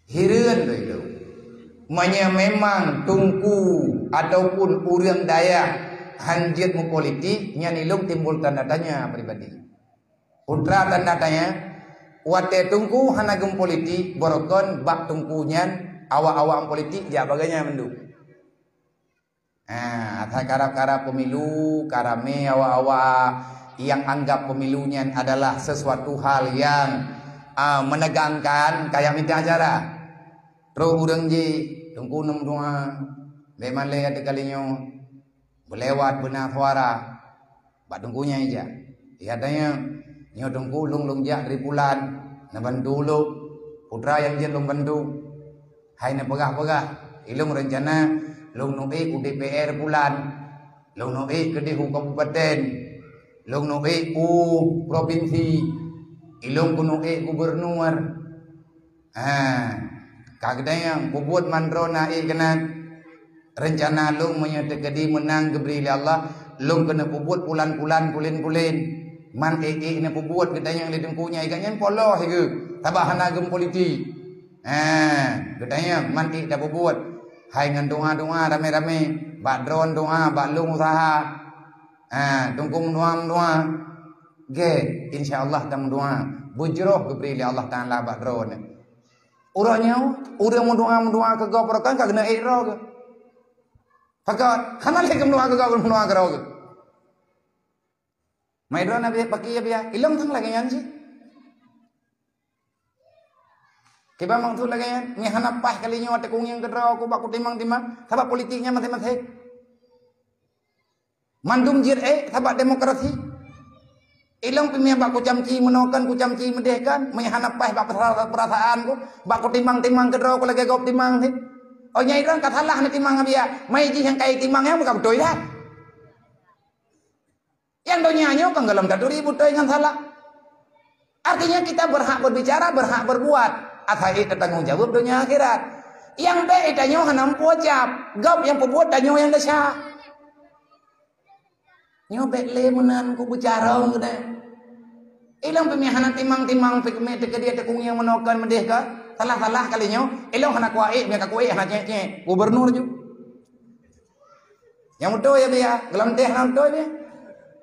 Hireun tu itu. Memang tungku ataupun urang Dayak hanjit mu politik nya nilung timbul tanda tanya pribadi. Ultra tanda tanya wate tungku hanagem politik borokon bak tungkunyan awak-awak politik ja baganya mendu. Karap pemilu karame awak-awak yang anggap pemilunya adalah sesuatu hal yang menegangkan kayak minta acara. Terus urang ji tungku nom doa memang le ada kalinya berlewat benar suara bak tungkunya aja. Ya tanya nyo tungku lung jak dari bulan na bantu lu putra yang jen lung bantu hai na pegah-pegah ilung rencana lung noi ku DPR bulan lung noi ke dehu kabupaten lung noi ku provinsi ilung ku noi gubernur kagdanya bubuat mandrona kena rencana lung menyedekadi menang gebri Allah lung kena bubuat pulan-pulan pulin-pulin man na bubuat katanya yang lidengkunya ikannya poloh ke tabahan agem politik katanya man dah bubuat hai ngan doa-doa rame-rame bak drone doa bak lung usaha tungkung doa ge insyaallah tam doa bujroh gebri Allah taala bak drone urangnya urang mau doa ke gau perakan kagena iro ke fakat kana le kem doa ke gau doa ke ro ke mai drone na pakai ya ilong thang lagi yan sih kiba mang tu lagi yan ni hanapah kalinya wate kung yang kedro ko bak timang-timang sabab politiknya matematik mandum jir sabab demokrasi ilong pemia bak ku camci menokan ku camci medehkan menyahanapah bak perasaan ku bak ku timang-timang kedro ko lagi gop timang sih oh nyai drone katalah ni timang abia mai ji yang kai timang yang bukan betul dah yang donyanya kan dalam 2000 dengan salah. Artinya kita berhak berbicara, berhak berbuat. Akhai tanggung jawab dunia akhirat. Yang B danyo hanam pocap, gap yang pembuat danyo yang dasar. Nyo le menan ku bicara ngene. Ilang pemihanan timang-timang pikme teke dia tekung yang menokan medeh ka. Salah-salah kalinya. Ilang hanak wae, mereka kuai hanak nyek gubernur ju. Yang betul ya biya, gelam teh nam betul ya.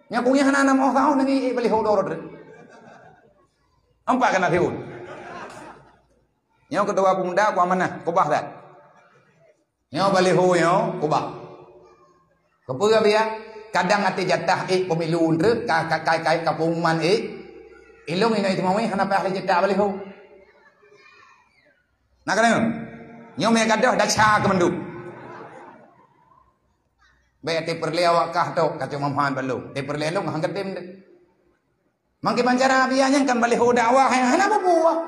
Nyakungnya hana nama orang nangi beli hodor dre. Ampak kena hiun. Yang kedua pemuda ku amanah, ku bah dah. Yang beli ho yo ku bah. Kepura dia kadang ati jatah pemilu dre kai kapungman ilung ini itu mau hana pa ahli jatah beli ho. Nak kena. Yang me kadah dak cha ke mendu. Baik te perle awak kah tu kacau mamhan belum te perle lu hang kedim de mangke pancara bianya kan baliho dakwah hana apa buah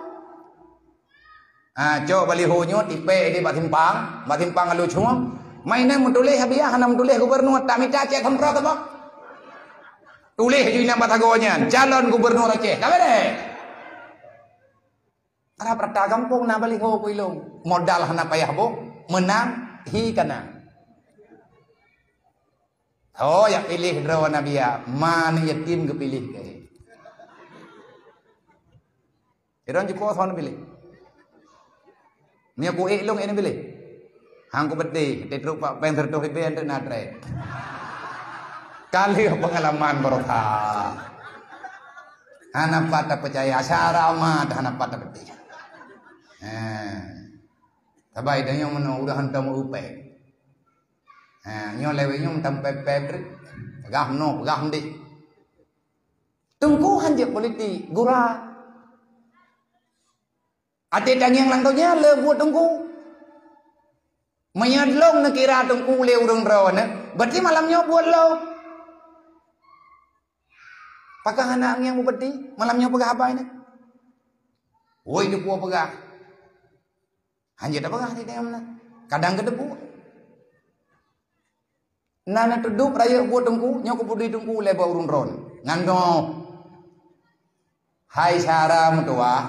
co baliho nyo tipe di batimpang lu cuma mainan mutuleh habia hana mutuleh gubernur tak minta cek kontrol apa tuleh ju nama tagonya calon gubernur Aceh kabe de ara prata kampung na baliho ku ilung modal hana payah bo menang hi kana. Oh ya pilih draw Nabiya mana yatim ke pilih ke Iran jiko son pilih ni aku long ini pilih hang ku beti te truk pak pen tertuh ibe ente natre kali pengalaman barokah anak pada percaya asyara amat anak pada beti tabai dan yang mana udah hantam upe nyo lewe nyo tam pep pegah no pegah ndi tungku hanjek politik gura ate dang yang langtonya le buat tungku menyadlong na kira tungku le urang rawan berarti malamnya buat lo pakah anak yang berarti malamnya pegah apa ini woi depu pegah hanjek pegah ti mana kadang kedepu nana tudup raya buat tungku nyok pudi tungku leba urun ron ngando hai cara mutua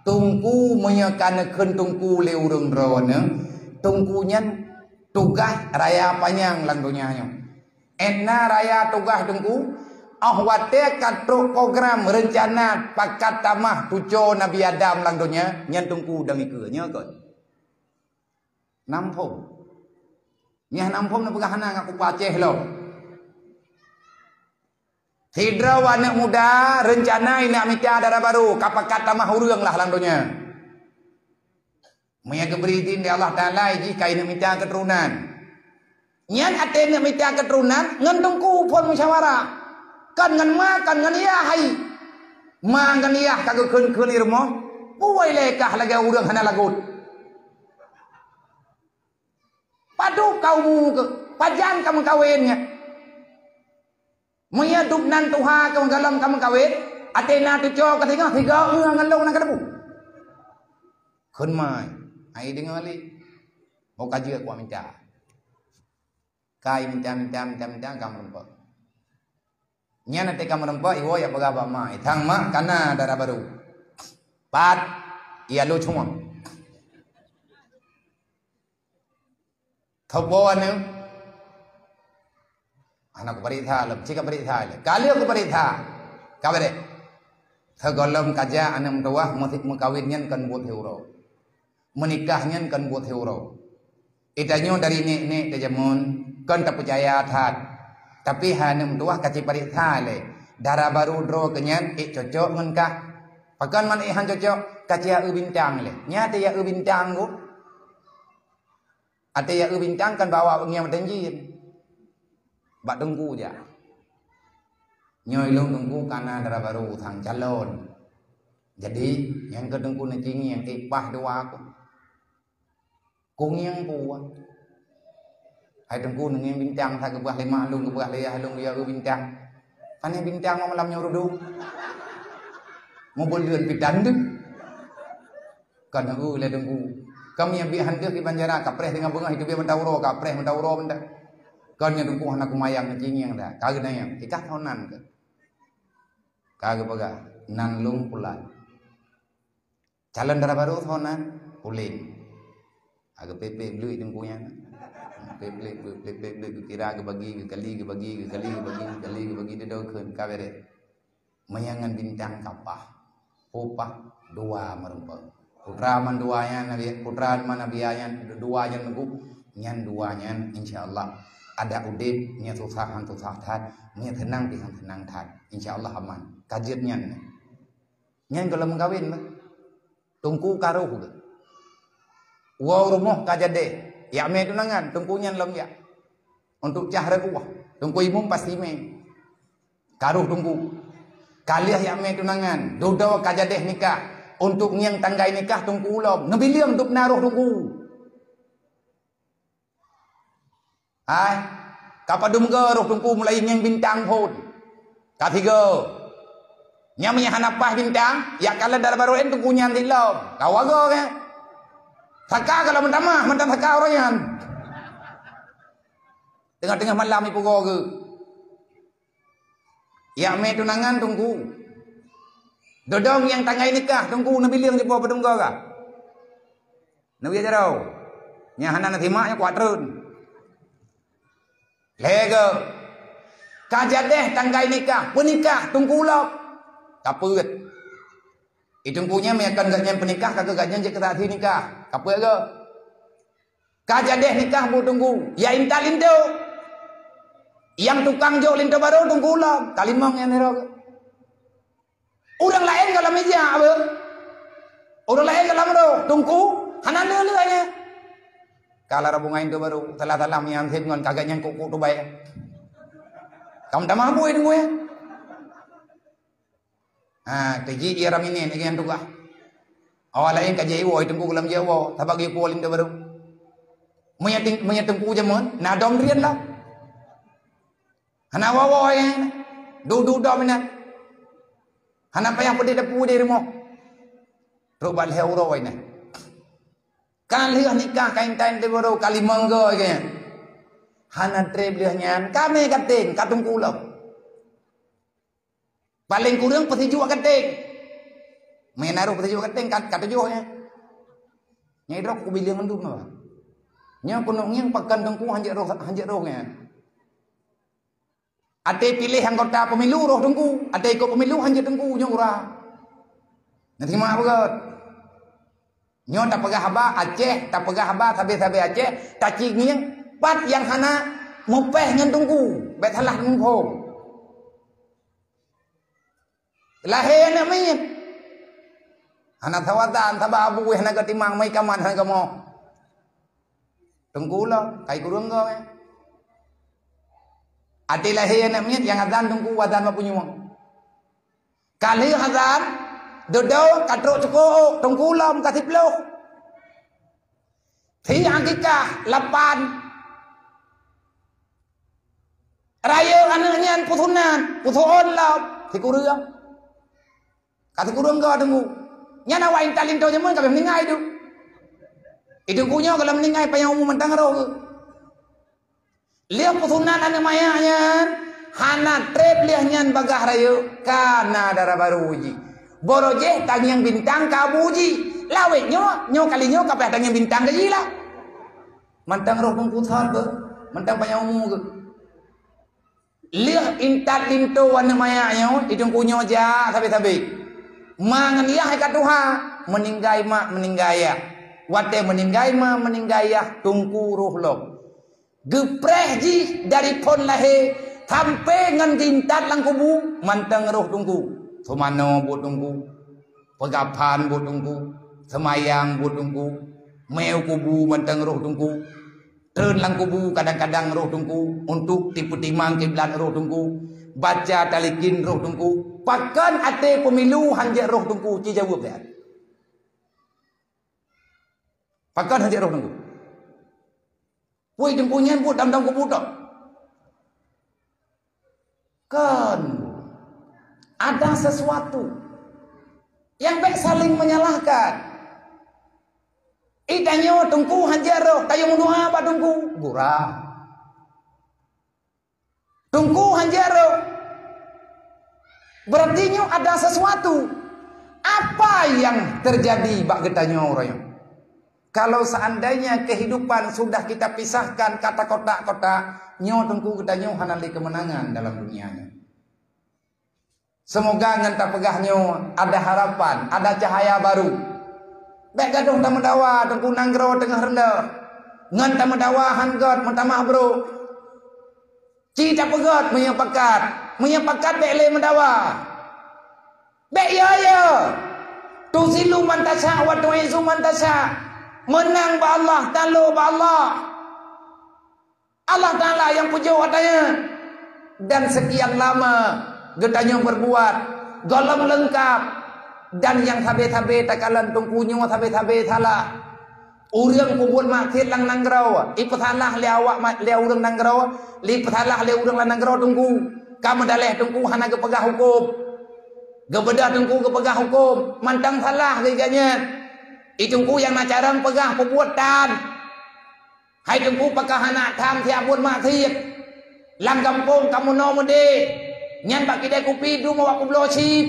tungku menyekan tungku le urun ron tungkunya tugas raya panjang langgunya enna raya tugas tungku Ahwate katruk program rencana pakat tamah tujuh Nabi Adam lang dunia nyan tungku dang ikenya kot. Nampung. Nyah nampung na pagahana ngaku paceh lo. Hidra anak muda rencana ini amita darah baru kapakat tamah urang lah lang dunia. Maya keberidin di Allah Ta'ala jika ini minta keturunan. Nyan ate nak minta keturunan ngan tungku pun musyawarah. Kan ngan ma kan ngan iya hai ma ngan iya kagak keun irmo puai lekah lagi urang hana lagut padu kau ke pajan kamu kawinnya maya dup nan tuha kamu galam kamu kawin atena tu cok ketinga tiga ngan long nang kadabu keun mai ai dengali mau kaji aku minta kai minta kamu rempak nya nanti kamu rempak iwo ya bagaba mai thang mak kana darah baru pat ia lu cuma thabo anu anak berita lem cika berita le kali aku berita kabare thagolom kaja anam tua mukawinnya kan buat euro menikahnya kan buat euro itanyo dari nek tejamun kan tak percaya that tapi hanum tua kaci parita le darah baru dro kenyan cocok ngengkah pakan man ihan cocok kaci ya bintang le nyata ya bintang go ate ya bintang kan bawa ngiam tenjin bak tunggu ja nyoy long tunggu karena darah baru thang calon jadi yang ketunggu nencingi yang ipah dua aku kungiang puan hai tengku nengin bintang tha kebuah lima lung kebuah lea lung dia bintang kan yang bintang mau malam nyorudu mau boleh pidan tu kan le tengku kami yang bi hantu di banjara kapres dengan bunga itu bi mentauro kapres mentauro benda kan yang tengku anak kumayang ngecing yang dah kagak nang ikah thonan ke kagak baga nan lung pula calon darah baru thonan puling agak pepe blue tengkunya Plek kira ke bagi kali dia doken kabere mayangan bintang kapah upah dua merempeng putra man duanya nabi putra man nabianya dua yang nunggu nyan dua nyan insyaallah ada udip nya susah tat nya tenang pisan tenang tat insyaallah aman kajian nyan kalau mengkawin tungku karo wow rumah kajade ya me tunangan tungkunya lom ya untuk cahra kuah tungku imum pasti me karuh tungku kaliah ya me tunangan dodo kajadeh nikah untuk yang tanggai nikah tungku lom nabiliam untuk naruh tungku ai kapadum ge roh tungku mulai yang bintang pun katiga nyamnya hanapah bintang ya kala dar baru en tungkunya tilom kawago ke Thaka kalau mentamah, mentam thaka orang tengah-tengah malam ibu go ke. Ya me tunangan tunggu. Dodong yang tanggai nikah tunggu nabi liang jepo padung go ka. Nabi jarau. Nya hanan timaknya kuatrun. Lego. Kajadeh tanggai nikah, penikah tunggu lok. Kapeut. Itu punya me akan gaknya penikah kagak gaknya je ketati nikah. Apa ke? Kajadeh nikah bu tunggu. Ya intal lindo. Yang tukang jauh lindo baru tunggu lah. Kalimang yang nero. Orang lain kalau meja apa? Orang lain kalau mero tunggu. Hanan dulu aja. Kalau rabungan itu baru telah yang dengan kagaknya kuku tu baik. Kamu tak mampu itu gue. Ah, teji ia raminin yang tukah. Awal lain kaji iwo itu kulam jawo, tabak iwo lindo baru. Menyating jamun, na dom rian lah. Hana wawo yang du dominan. Hana payah pudi depu di rumah. Rubal heuro ini. Kali nikah kain tain di baru kali mangga kaya. Hana trip liahnya kami kating katung kulam. Paling kurang pasti juga kating. Menaruh pasti juga kating kata juga. Nyai rok ku bilang mendung apa? Nya penuh yang pakan tengku hanjak rohnya. Ate pilih anggota pemilu roh tungku, ate ikut pemilu hanya tungku nyora. Nanti mak begot. Nyo tak pegah haba Aceh, tak pegah haba tabe-tabe Aceh, tak cinging pat yang hana mopeh ngan tungku, bet salah tungku. Lahir nak main. Hana tawatan taba abu hana ketimang mai kaman hana kamo. Tungku lah, kai kurang kau Ate lahir nak main yang azan tungku azan ma punya. Kali azan Dodo katrok cukup tungkulam kasih peluk. Thi angkikah lapan. Raya anaknya putuan lah. Thi kurang. Kasih kurang kau tunggu. Nyana wain talin tu jaman kau meninggal itu. Itu punya kalau meninggal payah umum mentang roh. Lihat putuan anak mayanya. Hana trep liahnya bagah raya kana darah baru uji. Boroje tanyang bintang kabuji lawe nyo kali nyo kapeh tanyang bintang ke lah mantang roh pengputar ke mantang panyamu ke liah intat linto wana maya nyo idung kunyo ja sabi-sabi mangan liah ka tuha meninggai mak meninggaya wate meninggai ma meninggaya tungku roh lo gepreh ji dari pon lahe sampai ngan intat lang kubu mantang roh tungku Sumano buat tunggu, pegapan buat tunggu, semayang buat tunggu, meu kubu menteng roh tunggu, terlang kubu kadang-kadang roh tunggu, untuk tipu timang kiblat roh tunggu, baca talikin roh tunggu, pakan ate pemilu hanjak roh tunggu, ci jawab ya. Pakan hanjak roh tunggu. Woi tunggunya buat dam-dam kubu tak? Kan. Ada sesuatu yang baik saling menyalahkan. Itanyo tungku hanjaro tayo doa apa tungku gurah. Tungku hanjaro berarti ada sesuatu. Apa yang terjadi bak getanyo orang? Kalau seandainya kehidupan sudah kita pisahkan kata kotak-kotak, nyo tungku getanyo hanali kemenangan dalam dunianya. Semoga nganta pegahnya ada harapan, ada cahaya baru. Baik gaduh tak mendawa, tengku nanggro tengah rendah. Nganta mendawa hanggot, mentamah bro. Cita pegat menyepakat baik le mendawa. Baik ya. Tu silu mantasa, wa tu izu mantasa. Menang ba Allah, talo ba Allah. Allah Ta'ala yang puja watanya. Dan sekian lama getanya berbuat golong lengkap dan yang tabe-tabe takalan tungkunya tabe-tabe salah urang kubun maksir lang nanggraw ipatalah le awak le urang nanggraw li patalah le urang lang nanggraw tungku kamu daleh tungku hana ke pegah hukum gebedah tungku ke pegah hukum mantang salah giganya itungku yang nacarang pegah perbuatan hai tungku pakah hana tham tiap buat maksir lang kampung kamu no mode nyan bak kidai kopi du mau aku blosi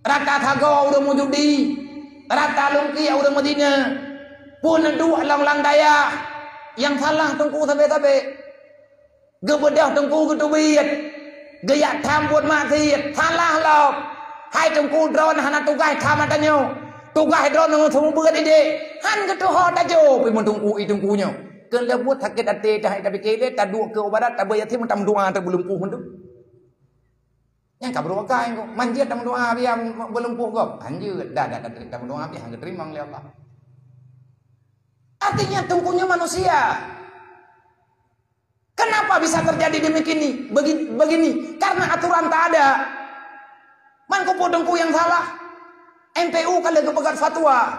rata thago udah mau judi rata lungki udah Madinah pun du lang daya yang salah tungku tabe-tabe gebedah tungku ketubiat gaya tham buat maksiat salah lo hai tungku drone hana tugas tham atanyo tugas drone ngomong semua berat ide han ketuho tajo pi mentungku itungkunya kena buat sakit hati dah tapi kele tadu ke obat tabe yatim mentam doa terbelum puh mentu yang kabur wakai kok manjir tam doa biar berlempuh kok anjir dah tam doa biar terima oleh Allah artinya tungkunya manusia kenapa bisa terjadi demikian begini karena aturan tak ada man kupu tungku yang salah MPU kali kepegat fatwa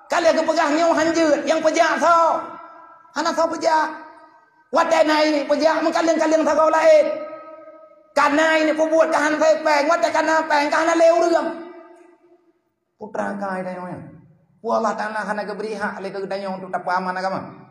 kali kepegah nyaw hanjir yang pejak tau anak tau pejak wadana ini pejak mengkalian-kalian tak kau lain karena ini pembuat kahan peng, wadah karena peng, karena leu rương. Putra kai đây nói, Allah Taala hana keberi hak le ke gedanya untuk tak paman agama.